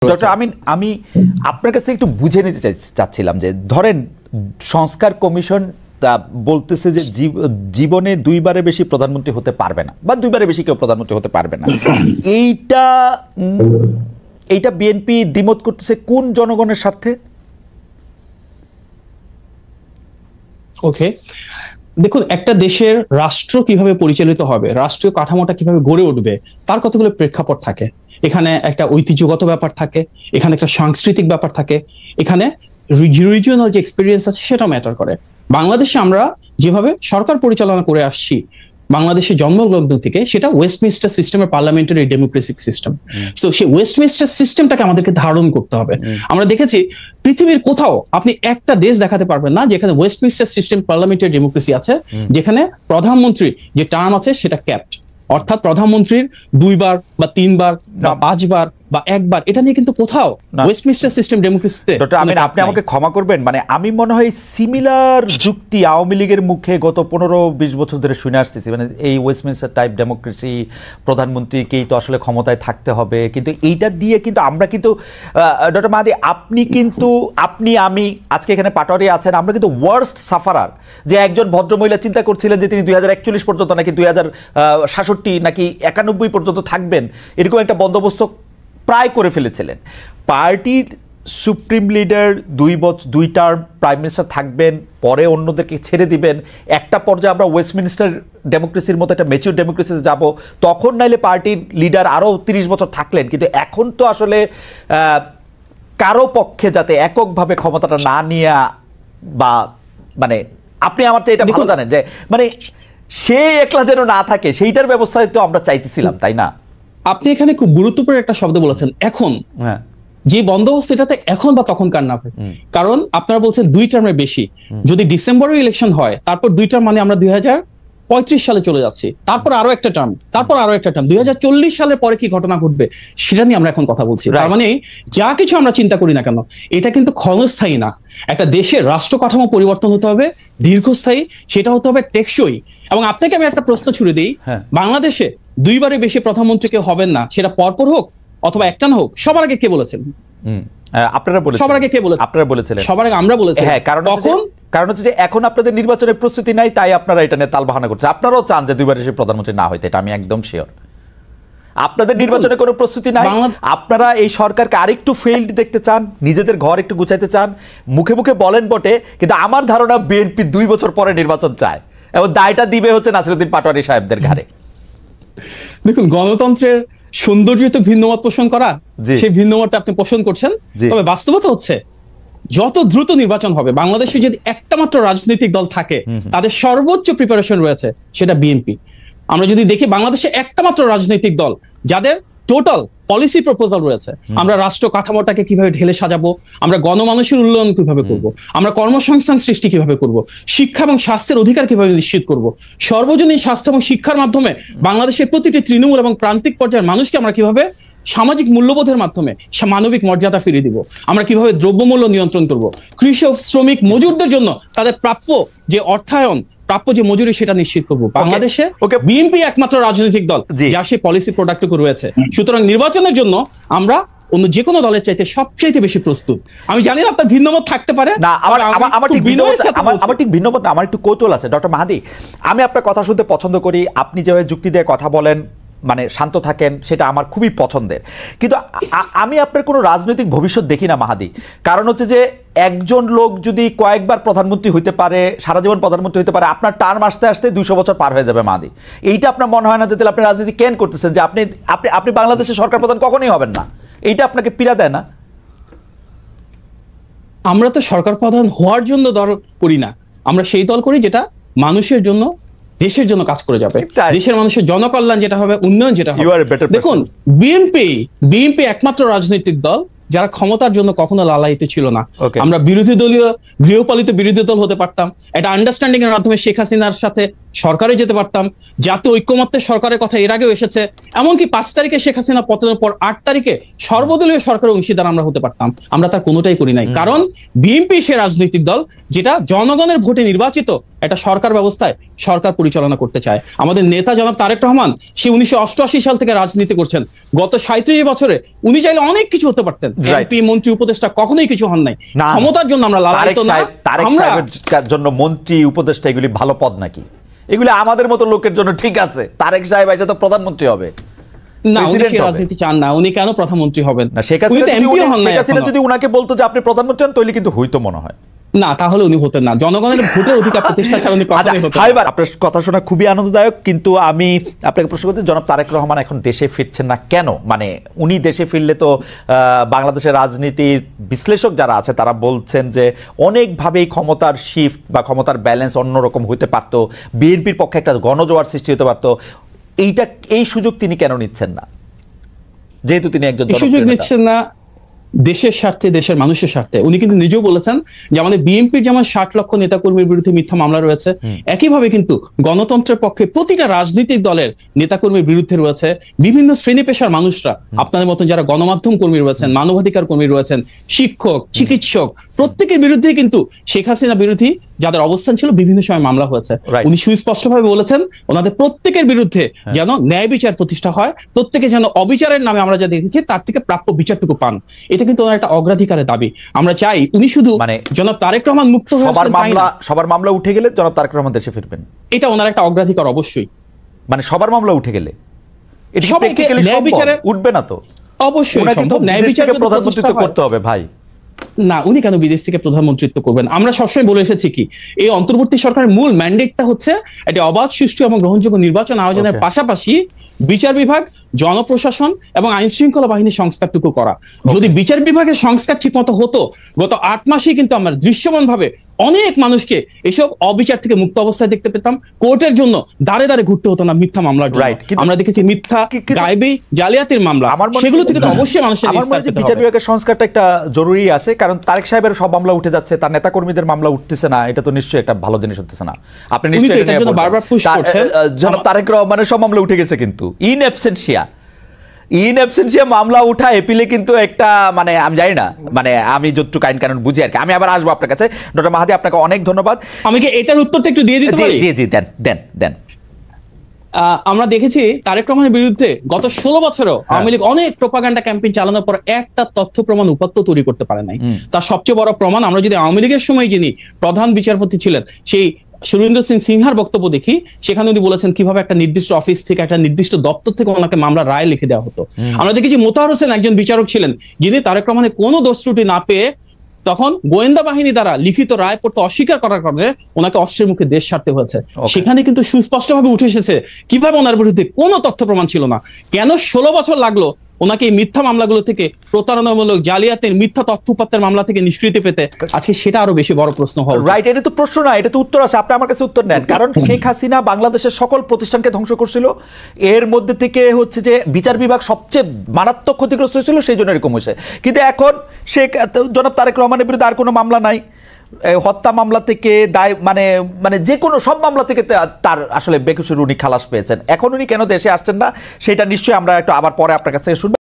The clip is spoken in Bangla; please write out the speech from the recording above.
ডক্টর আমিন, আমি আপনার কাছে একটু বুঝে নিতে চাচ্ছিলাম যে ধরেন সংস্কার কমিশন বলতেছে যে জীবনে দুইবারে বেশি প্রধানমন্ত্রী হতে পারবে না বা দুইবারে বেশি কেউ প্রধানমন্ত্রী হতে পারবে না। এইটা বিএনপি দ্বিমত করতেছে কোন জনগণের স্বার্থে? ওকে, দেখুন, একটা দেশের রাষ্ট্র কিভাবে পরিচালিত হবে, রাষ্ট্রীয় কাঠামোটা কিভাবে গড়ে উঠবে, তার কতগুলো প্রেক্ষাপট থাকে। এখানে একটা ঐতিহ্যগত ব্যাপার থাকে, এখানে একটা সাংস্কৃতিক ব্যাপার থাকে, এখানে রিজিওনাল যে এক্সপিরিয়েন্স আছে সেটা ম্যাটার করে। বাংলাদেশে আমরা যেভাবে সরকার পরিচালনা করে আসছি বাংলাদেশের জন্মলগ্ন থেকে, সেটা ওয়েস্টমিনিস্টার সিস্টেমের পার্লামেন্টারি ডেমোক্রেসিক সিস্টেম। সো সেই ওয়েস্টমিনিস্টার সিস্টেমটাকে আমাদেরকে ধারণ করতে হবে। আমরা দেখেছি পৃথিবীর কোথাও আপনি একটা দেশ দেখাতে পারবেন না যেখানে ওয়েস্টমিনিস্টার সিস্টেম পার্লামেন্টারি ডেমোক্রেসি আছে, যেখানে প্রধানমন্ত্রী যে টার্ম আছে সেটা ক্যাপড, অর্থাৎ প্রধানমন্ত্রীর 2 বার বা 3 বার বা 5 বার বা 1 বার, এটা নিয়ে কিন্তু কোথাও ওয়েস্টমিনিস্টার সিস্টেম ডেমোক্রেসিতে। ডক্টর আমিন, আপনি আমাকে ক্ষমা করবেন, মানে আমি মনে হয় সিমিলার যুক্তি আওয়ামী লীগের মুখে গত 15-20 বছর ধরে শুনে আসতেছি, মানে এই ওয়েস্টমিনিস্টার টাইপ ডেমোক্রেসি, প্রধানমন্ত্রীকেই তো আসলে ক্ষমতায় থাকতে হবে। কিন্তু এইটা দিয়ে কিন্তু আমরা কিন্তু ডক্টর মাহাদি, আপনি আমি আজকে এখানে পাটোয়ারি আছেন, আমরা কিন্তু ওয়ার্স্ট সাফারার। যে একজন ভদ্রমহিলা চিন্তা করছিলেন যে তিনি 2041 পর্যন্ত নাকি 2066 নাকি 91 পর্যন্ত থাকবেন, এরকম একটা বন্দোবস্ত প্রায় করে ফেলেছিলেন। পার্টির supreme leader 2 term prime minister থাকবেন, পরে অন্যদেরকে ছেড়ে দিবেন। একটা পর্যায়ে আমরা ওয়েস্টমিনিস্টার ডেমোক্রেসির মতো একটা ম্যাচিউর ডেমোক্রেসিতে যাব, তখন নাইলে পার্টির লিডার আরও 30 বছর থাকলেন। কিন্তু এখন তো আসলে কারো পক্ষে যাতে এককভাবে ক্ষমতাটা না নিয়ে, বা মানে আপনি আমার চেয়ে এটা ভালো জানেন যে মানে সে একলা যেন না থাকে, সেইটার ব্যবস্থায় তো আমরা চাইতেছিলাম, তাই না? আপনি এখানে খুব গুরুত্বপূর্ণ একটা শব্দ বলেছেন, এখন। যে বন্দোবস্ত এটাতে এখন বা তখনকার না হয়, কারণ আপনারা বলছেন 2 টার্মের বেশি। যদি ডিসেম্বরে ইলেকশন হয়, তারপর 2 টার্ম মানে আমরা 2035 সালে চলে যাচ্ছি, তারপর আরো একটা টার্ম, তারপর আরো একটা টার্ম, 2040 সালের পরে কি ঘটনা ঘটবে সেটা নিয়ে আমরা এখন কথা বলছি। তার মানে যা কিছু আমরা চিন্তা করি না কেন, এটা কিন্তু ক্ষণস্থায়ী না। একটা দেশের রাষ্ট্র কাঠামো পরিবর্তন হতে হবে দীর্ঘস্থায়ী, সেটা হতে হবে টেকসই। এবং আপনাকে আমি একটা প্রশ্ন ছুড়ে দিই, বাংলাদেশে 2 বারের বেশি প্রধানমন্ত্রী কেউ হবেন না, সেটা পরপর হোক অথবা একটানা হোক, সবার আগে কে বলেছেন? আপনারা বলেছেন। সবার আগে কে বলেছেন? আপনারা বলেছিলেন। সবার আগে আমরা বলেছি। হ্যাঁ, কারণ হচ্ছে যে এখন আপনাদের নির্বাচনের প্রস্তুতি নাই, তাই আপনারা এটা নিয়ে তালবাহানা করছেন। আপনারাও চান যে 2 বারের বেশি প্রধানমন্ত্রী না হইতে, এটা আমি একদম শিওর। আপনাদের নির্বাচনের কোনো প্রস্তুতি নাই, আপনারা এই সরকারকে আরেকটু ফেইল্ড দেখতে চান, নিজেদের ঘর একটু গুছাইতে চান। মুখে মুখে বলেন বটে, কিন্তু আমার ধারণা বিএনপি 2 বছর পরে নির্বাচন চায়, এবং দায়টা দিবে হচ্ছে নাসিরউদ্দিন পাটোয়ারি সাহেবদের ঘাড়ে। দেখুন, গণতন্ত্রের সৌন্দর্য তো ভিন্নমত পোষণ করা, সেই ভিন্নমতটা আপনি পোষণ করছেন। তবে বাস্তবতা হচ্ছে যত দ্রুত নির্বাচন হবে, বাংলাদেশে যদি একটা মাত্র রাজনৈতিক দল থাকে তাদের সর্বোচ্চ প্রিপারেশন রয়েছে, সেটা বিএনপি। আমরা যদি দেখি বাংলাদেশে একটা মাত্র রাজনৈতিক দল যাদের টোটাল পলিসি প্রপোজাল রয়েছে, আমরা রাষ্ট্র কাঠামোটাকে কিভাবে ঢেলে সাজাবো, আমরা গণমানুষের উন্নয়ন কিভাবে করব, আমরা কর্মসংস্থান সৃষ্টি কিভাবে করব, শিক্ষা এবং স্বাস্থ্যের অধিকার কিভাবে নিশ্চিত করব, সর্বজনীন স্বাস্থ্য এবং শিক্ষার মাধ্যমে বাংলাদেশের প্রতিটি তৃণমূল এবং প্রান্তিক পর্যায়ের মানুষকে আমরা কিভাবে সামাজিক মূল্যবোধের মাধ্যমে মানবিক মর্যাদা ফিরিয়ে দিব, আমরা কিভাবে দ্রব্যমূল্য নিয়ন্ত্রণ করব, কৃষক শ্রমিক মজুরদের জন্য তাদের প্রাপ্য যে অর্থায়ন, প্রাপ্য যে মজুরি, সেটা নিশ্চিত করব। বাংলাদেশে বিএনপি একমাত্র রাজনৈতিক দল যার সেই পলিসি প্রোডাক্টটুকু রয়েছে। সুতরাং নির্বাচনের জন্য আমরা অন্য যে কোনো দলের চাইতে সবচেয়ে বেশি প্রস্তুত। আমি জানি না আপনার ভিন্নমত থাকতে পারে না, আমার ঠিক ভিন্নমত না, আমার একটু কৌতূহল আছে। ডক্টর মাহাদি, আমি আপনার কথা শুনতে পছন্দ করি, আপনি যেভাবে যুক্তি দিয়ে কথা বলেন, মানে শান্ত থাকেন, সেটা আমার খুবই পছন্দের। কিন্তু আমি আপনার কোনো রাজনৈতিক ভবিষ্যৎ দেখি না মাহাদি। কারণ হচ্ছে যে একজন লোক যদি কয়েকবার প্রধানমন্ত্রী হইতে পারে, সারা জীবন প্রধানমন্ত্রী হইতে পারে, আপনার টার্ম আসতে আসতে 200 বছর পার হয়ে যাবে মাহাদি। এইটা আপনার মনে হয় না যে তাহলে আপনি রাজনীতি কেন করতেছেন, যে আপনি বাংলাদেশের সরকার প্রধান কখনোই হবেন না? এইটা আপনাকে পীড়া দেয় না? আমরা তো সরকার প্রধান হওয়ার জন্য দল করি না, আমরা সেই দল করি যেটা মানুষের জন্য, দেশের জন্য কাজ করে যাবে, দেশের মানুষের জনকল্যাণ যেটা হবে, উন্নয়ন যেটা হবে। দেখুন, বিএনপি একমাত্র রাজনৈতিক দল যারা ক্ষমতার জন্য কখনো লালায়িত ছিল না। আমরা বিরোধী দলীয়, গৃহপালিত বিরোধী দল হতে পারতাম, একটা আন্ডারস্ট্যান্ডিং এর মাধ্যমে শেখ হাসিনার সাথে সরকারে যেতে পারতাম, জাতীয় ঐক্যমত্যের সরকারের কথা এর আগেও এসেছে, এমনকি 5 তারিখে শেখ হাসিনা পতনের পর 8 তারিখে সর্বদলীয় সরকারের অংশীদার আমরা হতে পারতাম। আমরা তার কোনোটাই করি নাই, কারণ বিএনপি সে রাজনৈতিক দল যেটা জনগণের ভোটে নির্বাচিত একটা সরকার ব্যবস্থায় সরকার পরিচালনা করতে চায়। আমাদের নেতা জনাব তারেক রহমান সে 1988 সাল থেকে রাজনীতি করছেন, গত 37 বছরে উনি চাইলে অনেক কিছু হতে পারতেন। এমপি, মন্ত্রী, উপদেষ্টা কখনোই কিছু হন নাই। ক্ষমতার জন্য আমরা লালায়িত না। তারেক সাহেবের জন্য মন্ত্রী, উপদেষ্টা এগুলি ভালো পদ নাকি? এগুলি আমাদের মতো লোকের জন্য ঠিক আছে। তারেক সাহেব এসে তো প্রধানমন্ত্রী হবে না, উনি সেই রাজনীতি চান না। উনি কেন প্রধানমন্ত্রী হবেন? না, শেখ হাসিনা যদি উনাকে বলতো যে আপনি প্রধানমন্ত্রী হন, তাহলে কিন্তু হইতো মনে হয়। না, তাহলে উনি হতেন না। জনগণের ভোটের অধিকার প্রতিষ্ঠা ছাড়া উনি কখনোই হতেন না। আপনার কথা শোনা খুবই আনন্দদায়ক, কিন্তু আমি আপনাকে প্রশ্ন করতে, জনাব তারেক রহমান এখন দেশে ফিরছেন না কেন? মানে উনি দেশে ফিরলে তো বাংলাদেশের রাজনীতির বিশ্লেষক যারা আছে তারা বলছেন যে অনেকভাবেই ক্ষমতার শিফট বা ক্ষমতার ব্যালেন্স অন্যরকম হতে পারত, বিএনপির পক্ষে একটা গণজোয়ার সৃষ্টি হতে পারত। এই সুযোগ তিনি কেন নিচ্ছেন না, যেহেতু তিনি একজন সুযোগ নিচ্ছেন না দেশের স্বার্থে, দেশের মানুষের স্বার্থে? উনি কিন্তু নিজেও বলেছেন যে আমাদের বিএনপির যেমন 60 লক্ষ নেতাকর্মীর বিরুদ্ধে মিথ্যা মামলা রয়েছে, একইভাবে কিন্তু গণতন্ত্রের পক্ষে প্রতিটা রাজনৈতিক দলের নেতাকর্মীর বিরুদ্ধে রয়েছে বিভিন্ন শ্রেণী পেশার মানুষরা, আপনাদের মতন যারা গণমাধ্যম কর্মী রয়েছেন, মানবাধিকার কর্মী রয়েছেন, শিক্ষক, চিকিৎসক, প্রত্যেকের বিরুদ্ধে কিন্তু শেখ হাসিনা বিরোধী যাদের অবস্থান ছিল বিভিন্ন সময় মামলা হয়েছে। উনি সুস্পষ্টভাবে বলেছেন ওনাদের প্রত্যেকের বিরুদ্ধে যেন ন্যায় বিচার প্রতিষ্ঠা হয়, প্রত্যেকে যেন অবিচারের নামে আমরা যা দেখেছি তার থেকে প্রাপ্য বিচারটুকু পান। এটা কিন্তু ওনার একটা অগ্রাধিকারের দাবি। আমরা চাই উনি শুধু জনাব তারেক রহমান মুক্ত হয়ে সবার মামলা উঠে গেলে জনাব তারেক রহমান দেশে ফিরবেন, এটা ওনার একটা অগ্রাধিকার অবশ্যই। মানে সবার মামলা উঠে গেলে এটা প্র্যাকটিক্যালি ন্যায় বিচারে উঠবে না তো? অবশ্যই সম্ভব। ন্যায় বিচার প্রধানমন্ত্রিত্ব করতে হবে ভাই। না, উনি কেন বিদেশ থেকে প্রধানমন্ত্রিত্ব করবেন? আমরা সবসময় বলে এসেছি কি এই অন্তর্বর্তী সরকারের মূল ম্যান্ডেটটা হচ্ছে একটা অবাধ, সুষ্ঠু এবং গ্রহণযোগ্য নির্বাচন আয়োজনের পাশাপাশি বিচার বিভাগ, জনপ্রশাসন এবং আইন শৃঙ্খলা বাহিনীর সংস্কারটুকু করা। যদি বিচার বিভাগের সংস্কার ঠিক মতো হতো, গত 8 মাসেই কিন্তু আমরা দৃশ্যমান ভাবে অনেক মানুষকে এসব অবিচার থেকে মুক্ত অবস্থায় দেখতে পেতাম। কোর্টের জন্য দাঁড়ে দাঁড়ে ঘুরতে হতো না মিথ্যা মামলার জন্য। আমরা দেখেছি মিথ্যা, গায়েবী, জালিয়াতির মামলা, সেগুলো থেকে তো অবশ্যই মানুষের বিচার বিভাগের সংস্কারটা একটা জরুরি আছে, কারণ তারেক সাহেবের সব মামলা উঠে যাচ্ছে, তার নেতাকর্মীদের মামলা উঠতেছে না। এটা তো নিশ্চয়ই একটা ভালো জিনিস হচ্ছে না। আপনি নিশ্চয়ই এটার জন্য বারবার পুশ করছেন। জনাব তারেক রহমানের সব মামলা উঠে গেছে, কিন্তু ইন অ্যাবসেন্সিয়া মামলা উঠা এপিলে কিন্তু একটা, মানে আমি জানি না, মানে আমি যতটুকু আইন কানুন বুঝি আর কি। আমি আবার আসবো আপনার কাছে। ডক্টর মাহাদি, আপনাকে অনেক ধন্যবাদ। আমি কি এটার উত্তরটা একটু দিয়ে দিতে পারি? জি, দেন। আমরা দেখেছি তারেক রহমানের বিরুদ্ধে গত 16 বছরেও আওয়ামী লীগ অনেক প্রোপাগান্ডা ক্যাম্পেইন চালানোর পর একটা তথ্য প্রমাণ উপাত্ত তৈরি করতে পারে নাই। তার সবচেয়ে বড় প্রমাণ, আমরা যদি আওয়ামী লীগের সময় যিনি প্রধান বিচারপতি ছিলেন সেই সুরেন্দ্র সিং সিনহার বক্তব্য দেখি, সেখানে উনি বলেছেন কিভাবে একটা নির্দিষ্ট অফিস থেকে, একটা নির্দিষ্ট দপ্তর থেকে ওনাকে মামলার রায় লিখে দেওয়া হতো। আমরা দেখেছি মোতাহার হোসেন একজন বিচারক ছিলেন যিনি তারেক রহমানের কোনো দোষ ত্রুটি না পেয়ে তখন গোয়েন্দা বাহিনী দ্বারা লিখিত রায় পড়তে অস্বীকার করার কারণে ওনাকে অস্ত্রের মুখে দেশ ছাড়তে হয়েছে। সেখানে কিন্তু সুস্পষ্টভাবে উঠে এসেছে কিভাবে ওনার বিরুদ্ধে কোনো তথ্য প্রমাণ ছিল না। কেন 16 বছর লাগলো ওনাকে এই মিথ্যা মামলাগুলো থেকে, প্রতারণামূলক, জালিয়াতের, মিথ্যা তথ্য উপাত্তের মামলা থেকে নিষ্কৃতি পেতে? আজকে সেটা আরো বেশি বড় প্রশ্ন হওয়া উচিত। রাইট, এটা তো প্রশ্ন না, এটা তো উত্তর আছে। আপনি আমার কাছে উত্তর নেন। কারণ শেখ হাসিনা বাংলাদেশের সকল প্রতিষ্ঠানকে ধ্বংস করছিল, এর মধ্যে থেকে হচ্ছে যে বিচার বিভাগ সবচেয়ে মারাত্মক ক্ষতিগ্রস্ত হয়েছিল, সেই জন্য এরকম হয়েছে। কিন্তু এখন জনাব তারেক রহমানের বিরুদ্ধে আর কোনো মামলা নাই, হত্যা মামলা থেকে দায়, মানে যে কোনো সব মামলা থেকে তার আসলে বেকসুর উনি খালাস পেয়েছেন। এখন উনি কেন দেশে আসছেন না সেটা নিশ্চয়ই আমরা একটু আবার পরে আপনার কাছ থেকে শুনবো।